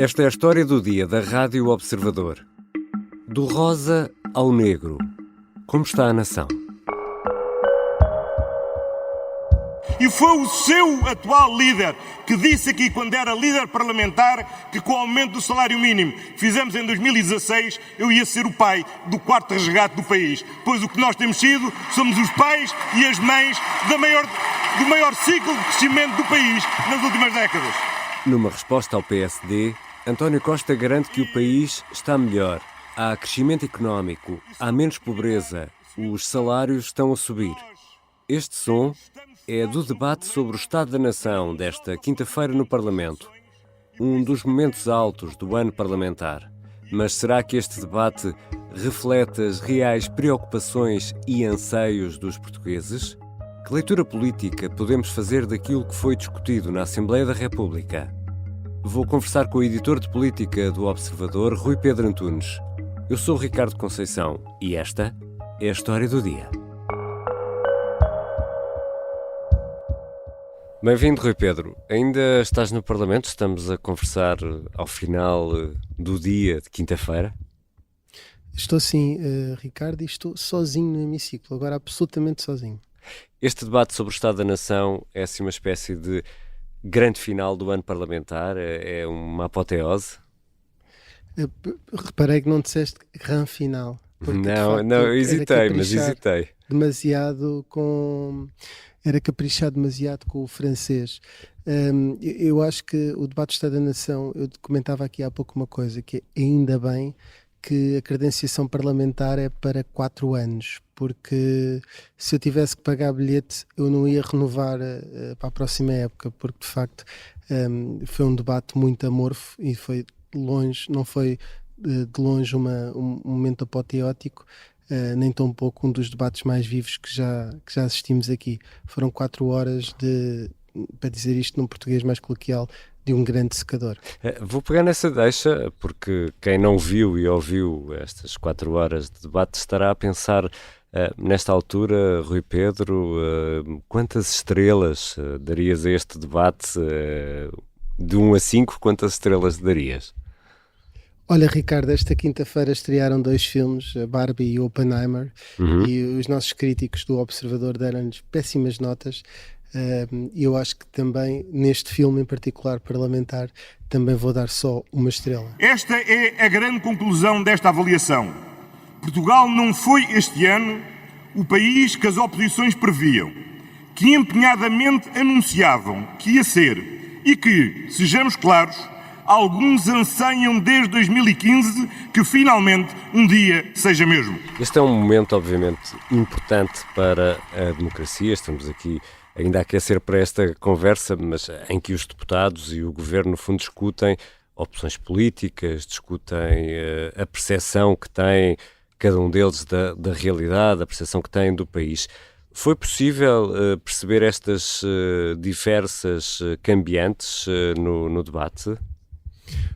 Esta é a história do dia da Rádio Observador. Do rosa ao negro. Como está a nação? E foi o seu atual líder que disse aqui, quando era líder parlamentar, que com o aumento do salário mínimo que fizemos em 2016, eu ia ser o pai do quarto resgate do país. Pois o que nós temos sido, somos os pais e as mães do maior ciclo de crescimento do país nas últimas décadas. Numa resposta ao PSD, António Costa garante que o país está melhor. Há crescimento económico, há menos pobreza, os salários estão a subir. Este som é do debate sobre o Estado da Nação desta quinta-feira no Parlamento. Um dos momentos altos do ano parlamentar. Mas será que este debate reflete as reais preocupações e anseios dos portugueses? Que leitura política podemos fazer daquilo que foi discutido na Assembleia da República? Vou conversar com o editor de política do Observador, Rui Pedro Antunes. Eu sou o Ricardo Conceição e esta é a história do dia. Bem-vindo, Rui Pedro. Ainda estás no Parlamento? Estamos a conversar ao final do dia de quinta-feira. Estou sim, Ricardo, e estou sozinho no hemiciclo, agora absolutamente sozinho. Este debate sobre o Estado da Nação é assim uma espécie de grande final do ano parlamentar? É uma apoteose? Reparei que não disseste grand final. Não, hesitei, mas hesitei. Era caprichar demasiado com o francês. Eu acho que o debate do Estado da Nação, eu comentava aqui há pouco uma coisa, que é ainda bem que a credenciação parlamentar é para 4 anos, porque se eu tivesse que pagar bilhete eu não ia renovar para a próxima época, porque de facto foi um debate muito amorfo e foi longe, não foi de longe um momento apoteótico, nem tão pouco um dos debates mais vivos que já assistimos aqui. Foram 4 horas para dizer isto num português mais coloquial, de um grande secador. Vou pegar nessa deixa, porque quem não viu e ouviu estas 4 horas de debate estará a pensar, nesta altura, Rui Pedro, quantas estrelas darias a este debate? De 1 a 5, quantas estrelas darias? Olha, Ricardo, esta quinta-feira estrearam 2 filmes, a Barbie e o Oppenheimer, e os nossos críticos do Observador deram-lhes péssimas notas. Eu acho que também, neste filme em particular parlamentar, também vou dar só 1 estrela. Esta é a grande conclusão desta avaliação. Portugal não foi este ano o país que as oposições previam, que empenhadamente anunciavam que ia ser e que, sejamos claros, alguns anseiam desde 2015 que finalmente um dia seja mesmo. Este é um momento, obviamente, importante para a democracia. Estamos aqui ainda a aquecer para esta conversa, mas em que os deputados e o governo, no fundo, discutem opções políticas, discutem a percepção que tem cada um deles da realidade, a percepção que têm do país. Foi possível perceber estas diversas cambiantes no debate?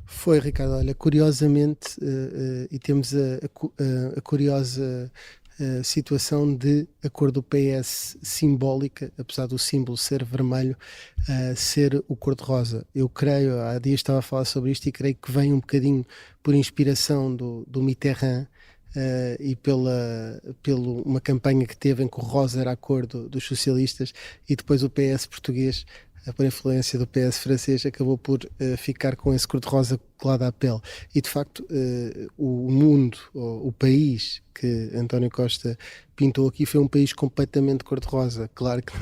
Foi, Ricardo. Olha, curiosamente, e temos a curiosa situação de a cor do PS simbólica, apesar do símbolo ser vermelho, ser o cor-de-rosa. Eu creio, há dias estava a falar sobre isto e creio que vem um bocadinho por inspiração do Mitterrand, e pela uma campanha que teve em que o rosa era a cor dos socialistas, e depois o PS português, por influência do PS francês, acabou por ficar com esse cor-de-rosa colado à pele. E de facto o mundo, o país que António Costa pintou aqui foi um país completamente cor-de-rosa. Claro que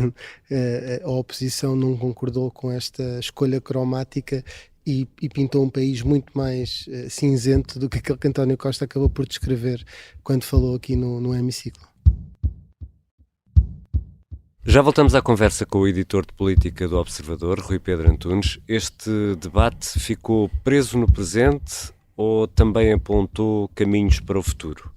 a oposição não concordou com esta escolha cromática e pintou um país muito mais cinzento do que aquele que António Costa acabou por descrever quando falou aqui no hemiciclo. Já voltamos à conversa com o editor de política do Observador, Rui Pedro Antunes. Este debate ficou preso no presente ou também apontou caminhos para o futuro?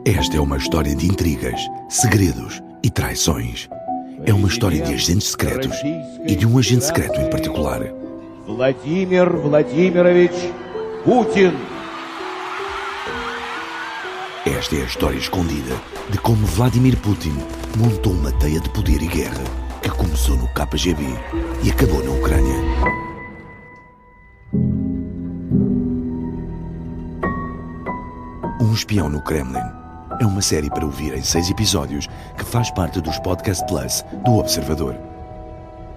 Esta é uma história de intrigas, segredos e traições. É uma história de agentes secretos e de um agente secreto em particular. Vladimir Vladimirovich Putin. Esta é a história escondida de como Vladimir Putin montou uma teia de poder e guerra que começou no KGB e acabou na Ucrânia. Um Espião no Kremlin é uma série para ouvir em 6 episódios que faz parte dos Podcast Plus do Observador.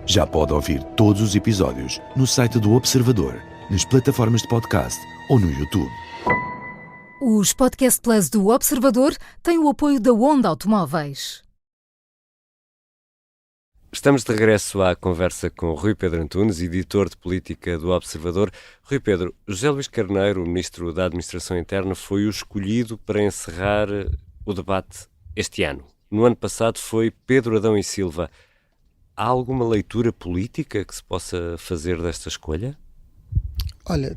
Já pode ouvir todos os episódios no site do Observador, nas plataformas de podcast ou no YouTube. Os Podcast Plus do Observador têm o apoio da Onda Automóveis. Estamos de regresso à conversa com Rui Pedro Antunes, editor de política do Observador. Rui Pedro, José Luís Carneiro, o ministro da Administração Interna, foi o escolhido para encerrar o debate este ano. No ano passado foi Pedro Adão e Silva. Há alguma leitura política que se possa fazer desta escolha? Olha,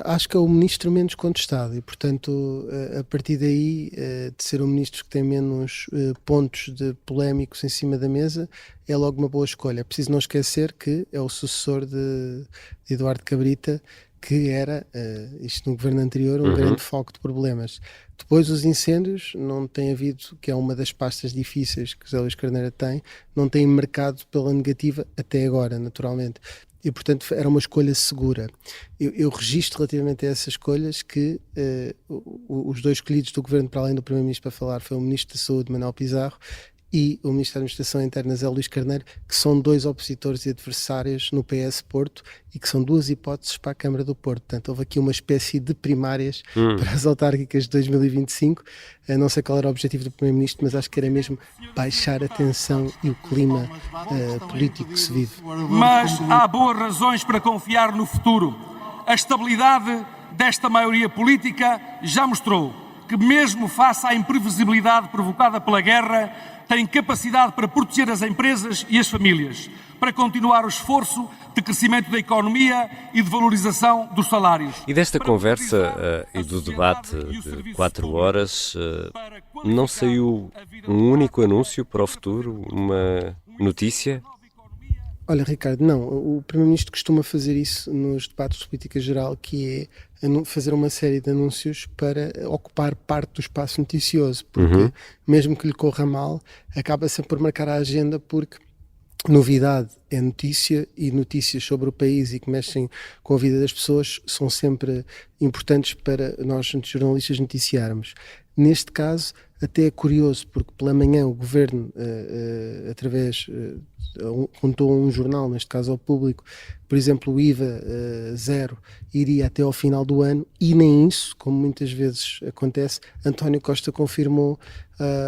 acho que é o ministro menos contestado e, portanto, a partir daí, de ser um ministro que tem menos pontos de polémicos em cima da mesa, é logo uma boa escolha. É preciso não esquecer que é o sucessor de Eduardo Cabrita, que era, isto no governo anterior, um grande foco de problemas. Depois os incêndios, não tem havido, que é uma das pastas difíceis que José Luís Carneiro tem, não tem marcado pela negativa até agora, naturalmente. E, portanto, era uma escolha segura. Eu registro relativamente a essas escolhas que os dois escolhidos do governo, para além do primeiro-ministro para falar, foi o ministro da Saúde, Manuel Pizarro, e o ministro da Administração Interna, José Luís Carneiro, que são dois opositores e adversários no PS Porto e que são duas hipóteses para a Câmara do Porto. Portanto, houve aqui uma espécie de primárias para as autárquicas de 2025. Não sei qual era o objetivo do primeiro-ministro, mas acho que era mesmo baixar a tensão e o clima político que se vive. Mas há boas razões para confiar no futuro. A estabilidade desta maioria política já mostrou que, mesmo face à imprevisibilidade provocada pela guerra, tem capacidade para proteger as empresas e as famílias, para continuar o esforço de crescimento da economia e de valorização dos salários. E desta conversa e do debate de 4 horas, não saiu um único anúncio para o futuro, uma notícia? Olha, Ricardo, não. O Primeiro-Ministro costuma fazer isso nos debates de política geral, que é fazer uma série de anúncios para ocupar parte do espaço noticioso, porque mesmo que lhe corra mal, acaba sempre por marcar a agenda, porque novidade é notícia e notícias sobre o país e que mexem com a vida das pessoas são sempre importantes para nós, jornalistas, noticiarmos. Neste caso, até é curioso, porque pela manhã o Governo, contou a um jornal, neste caso ao Público, por exemplo, o IVA zero iria até ao final do ano, e nem isso, como muitas vezes acontece, António Costa confirmou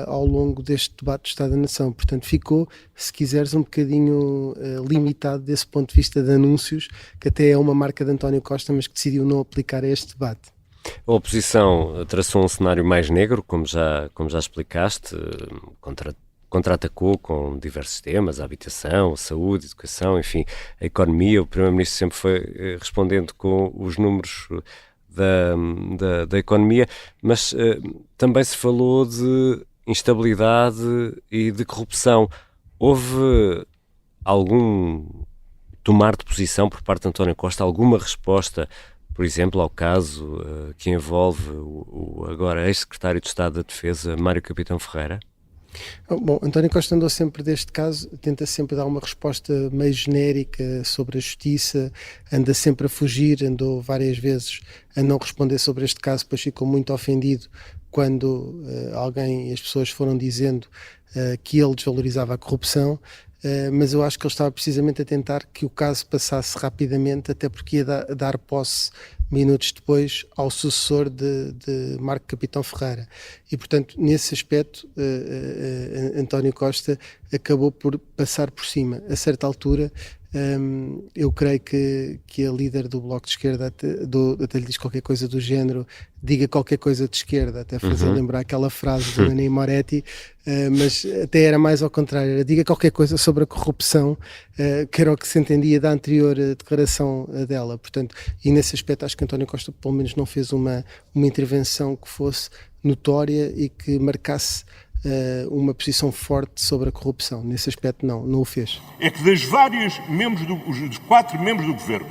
ao longo deste debate do Estado da Nação. Portanto, ficou, se quiseres, um bocadinho limitado desse ponto de vista de anúncios, que até é uma marca de António Costa, mas que decidiu não aplicar a este debate. A oposição traçou um cenário mais negro, como já explicaste, contra-atacou com diversos temas, a habitação, a saúde, a educação, enfim, a economia. O Primeiro-Ministro sempre foi respondendo com os números da economia, mas também se falou de instabilidade e de corrupção. Houve algum tomar de posição por parte de António Costa, alguma resposta, por exemplo, ao caso que envolve o agora ex-secretário de Estado da Defesa, Mário Capitão Ferreira? Bom, António Costa andou sempre deste caso, tenta sempre dar uma resposta meio genérica sobre a justiça, anda sempre a fugir, andou várias vezes a não responder sobre este caso, depois ficou muito ofendido quando alguém e as pessoas foram dizendo que ele desvalorizava a corrupção. Mas eu acho que ele estava precisamente a tentar que o caso passasse rapidamente, até porque ia dar posse minutos depois ao sucessor de Marco Capitão Ferreira. E, portanto, nesse aspecto, António Costa acabou por passar por cima. A certa altura, eu creio que a líder do Bloco de Esquerda até lhe diz qualquer coisa do género, diga qualquer coisa de esquerda, até fazer lembrar aquela frase do Nani Moretti, mas até era mais ao contrário, era diga qualquer coisa sobre a corrupção, que era o que se entendia da anterior declaração dela. Portanto, e nesse aspecto acho que António Costa pelo menos não fez uma intervenção que fosse notória e que marcasse uma posição forte sobre a corrupção. Nesse aspecto não o fez. É que dos 4 membros do governo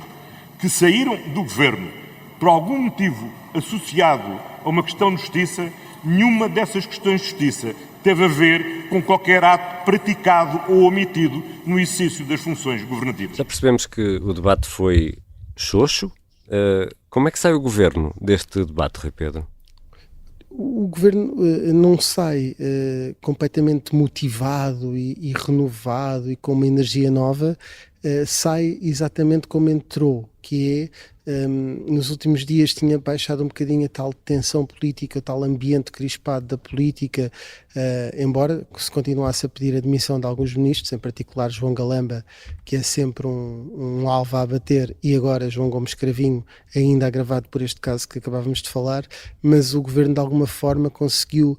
que saíram do governo por algum motivo associado a uma questão de justiça, nenhuma dessas questões de justiça teve a ver com qualquer ato praticado ou omitido no exercício das funções governativas. Já percebemos que o debate foi xoxo. Como é que sai o Governo deste debate, Rui Pedro? O Governo não sai completamente motivado e renovado e com uma energia nova, sai exatamente como entrou, que é, nos últimos dias tinha baixado um bocadinho a tal tensão política, o tal ambiente crispado da política, embora se continuasse a pedir a demissão de alguns ministros, em particular João Galamba, que é sempre um alvo a abater, e agora João Gomes Cravinho, ainda agravado por este caso que acabávamos de falar, mas o Governo de alguma forma conseguiu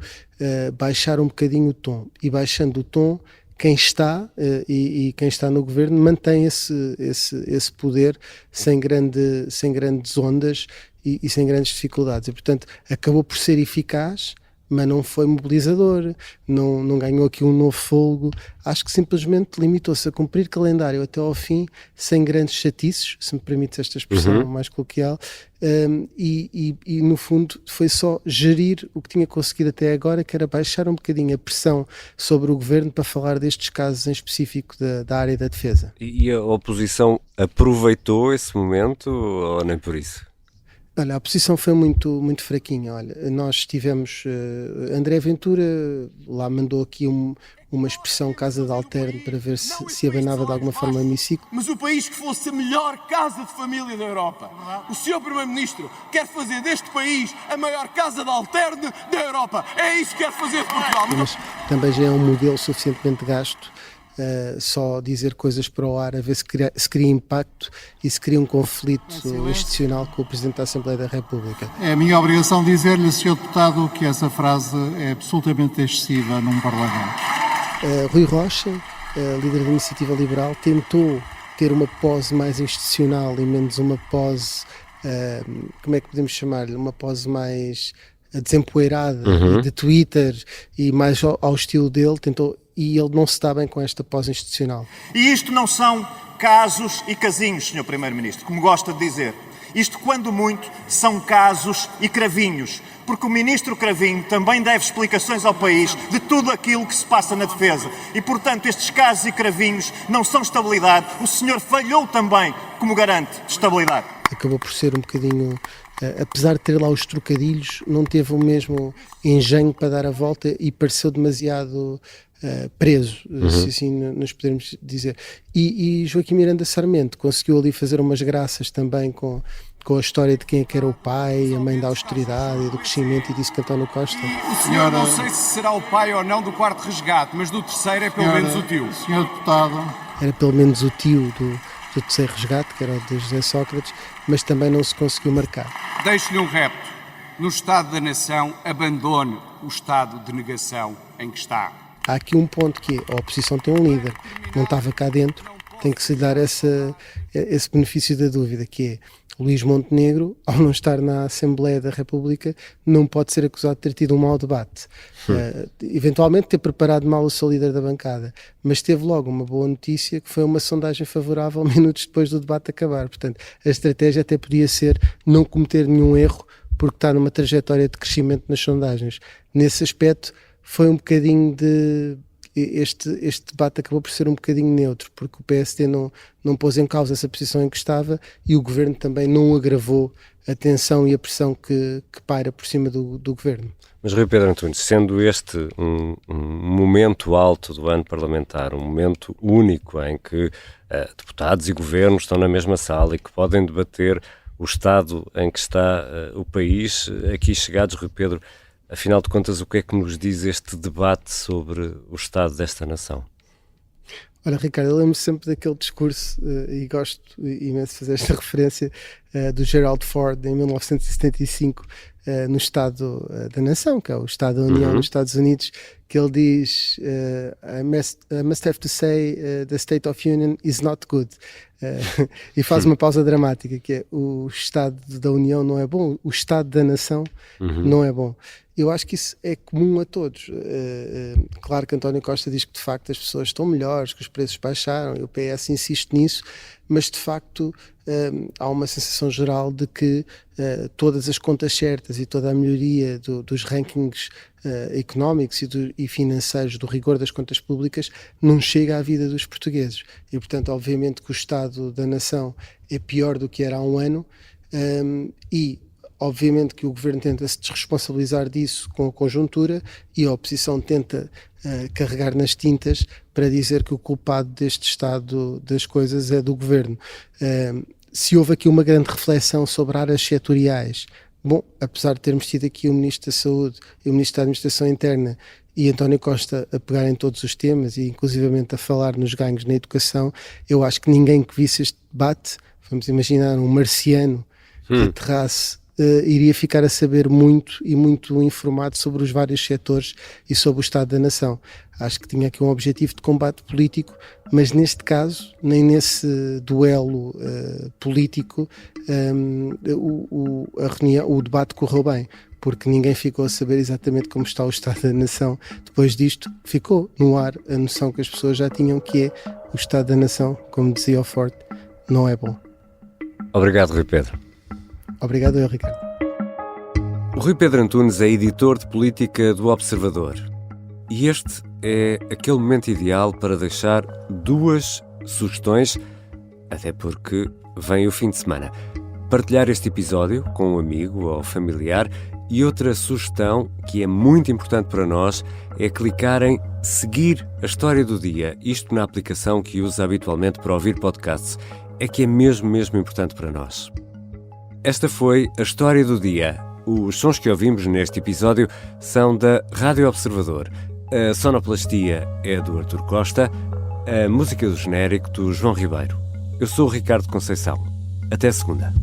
baixar um bocadinho o tom, e baixando o tom, quem está e quem está no Governo mantém esse poder sem grandes ondas e sem grandes dificuldades. E, portanto, acabou por ser eficaz, mas não foi mobilizador, não ganhou aqui um novo fôlego. Acho que simplesmente limitou-se a cumprir calendário até ao fim, sem grandes chatices, se me permite esta expressão mais coloquial, e no fundo foi só gerir o que tinha conseguido até agora, que era baixar um bocadinho a pressão sobre o Governo para falar destes casos em específico da área da defesa. E a oposição aproveitou esse momento ou nem por isso? Olha, a posição foi muito fraquinha. Olha, nós tivemos André Ventura lá mandou aqui uma expressão casa de alterno para ver se abanava de alguma forma o hemiciclo. Mas o país que fosse a melhor casa de família da Europa. O Sr. Primeiro-Ministro quer fazer deste país a maior casa de alterno da Europa. É isso que quer fazer de Portugal. Mas também já é um modelo suficientemente gasto. Só dizer coisas para o ar a ver se cria impacto e se cria um conflito institucional com o Presidente da Assembleia da República. É a minha obrigação dizer-lhe, Sr. Deputado, que essa frase é absolutamente excessiva num Parlamento. Rui Rocha, líder da Iniciativa Liberal, tentou ter uma pose mais institucional e menos uma pose, como é que podemos chamar-lhe, uma pose mais desempoeirada, de Twitter e mais ao estilo dele, tentou. E ele não se dá bem com esta pós-institucional. E isto não são casos e casinhos, Sr. Primeiro-Ministro, como gosta de dizer. Isto, quando muito, são casos e cravinhos, porque o Ministro Cravinho também deve explicações ao país de tudo aquilo que se passa na defesa. E, portanto, estes casos e cravinhos não são estabilidade. O senhor falhou também como garante de estabilidade. Acabou por ser um bocadinho... apesar de ter lá os trocadilhos, não teve o mesmo engenho para dar a volta e pareceu demasiado... preso, se assim nos podemos dizer. E Joaquim Miranda Sarmento conseguiu ali fazer umas graças também com a história de quem é que era o pai, a mãe da austeridade e do crescimento, e disse que António Costa... O senhor não sei se será o pai ou não do quarto resgate, mas do terceiro é pelo menos o tio. Senhor Deputado... Era pelo menos o tio do terceiro resgate, que era o de José Sócrates, mas também não se conseguiu marcar. Deixo-lhe um repto. No Estado da Nação, abandone o estado de negação em que está. Há aqui um ponto que a oposição tem um líder, não estava cá dentro, tem que se lhe dar esse benefício da dúvida, que é Luís Montenegro, ao não estar na Assembleia da República, não pode ser acusado de ter tido um mau debate. Eventualmente ter preparado mal o seu líder da bancada, mas teve logo uma boa notícia, que foi uma sondagem favorável minutos depois do debate acabar. Portanto, a estratégia até podia ser não cometer nenhum erro, porque está numa trajetória de crescimento nas sondagens. Nesse aspecto, foi um bocadinho de... Este debate acabou por ser um bocadinho neutro, porque o PSD não pôs em causa essa posição em que estava e o Governo também não agravou a tensão e a pressão que paira por cima do Governo. Mas, Rui Pedro Antunes, sendo este um momento alto do ano parlamentar, um momento único em que deputados e Governo estão na mesma sala e que podem debater o estado em que está o país, aqui chegados, Rui Pedro, afinal de contas, o que é que nos diz este debate sobre o estado desta nação? Olha, Ricardo, eu lembro sempre daquele discurso, e gosto imenso de fazer esta referência, do Gerald Ford, em 1975, no Estado da Nação, que é o Estado da União nos Estados Unidos, que ele diz I must have to say the State of Union is not good. E faz uma pausa dramática, que é o Estado da União não é bom, o Estado da Nação não é bom. Eu acho que isso é comum a todos. Claro que António Costa diz que de facto as pessoas estão melhores, que os preços baixaram, e o PS insiste nisso, mas de facto há uma sensação geral de que todas as contas certas e toda a melhoria dos rankings económicos e financeiros, do rigor das contas públicas, não chega à vida dos portugueses. E, portanto, obviamente que o estado da nação é pior do que era há um ano, e obviamente que o Governo tenta se desresponsabilizar disso com a conjuntura, e a oposição tenta carregar nas tintas para dizer que o culpado deste estado das coisas é do Governo. Se houve aqui uma grande reflexão sobre áreas setoriais, bom, apesar de termos tido aqui o Ministro da Saúde e o Ministro da Administração Interna e António Costa a pegar em todos os temas e inclusivamente a falar nos ganhos na educação, eu acho que ninguém que visse este debate, vamos imaginar um marciano que aterrasse, iria ficar a saber muito e muito informado sobre os vários setores e sobre o estado da nação. Acho que tinha aqui um objetivo de combate político, mas neste caso, nem nesse duelo político, o debate correu bem, porque ninguém ficou a saber exatamente como está o estado da nação. Depois disto, ficou no ar a noção que as pessoas já tinham, que é o estado da nação, como dizia o Forte, não é bom. Obrigado, Rui Pedro. Obrigado, Ricardo. O Rui Pedro Antunes é editor de política do Observador. E este é aquele momento ideal para deixar 2 sugestões, até porque vem o fim de semana. Partilhar este episódio com um amigo ou familiar, e outra sugestão que é muito importante para nós é clicar em seguir a história do dia, isto na aplicação que usa habitualmente para ouvir podcasts. É que é mesmo importante para nós. Esta foi a história do dia. Os sons que ouvimos neste episódio são da Rádio Observador. A sonoplastia é do Artur Costa, a música do genérico do João Ribeiro. Eu sou o Ricardo Conceição. Até segunda.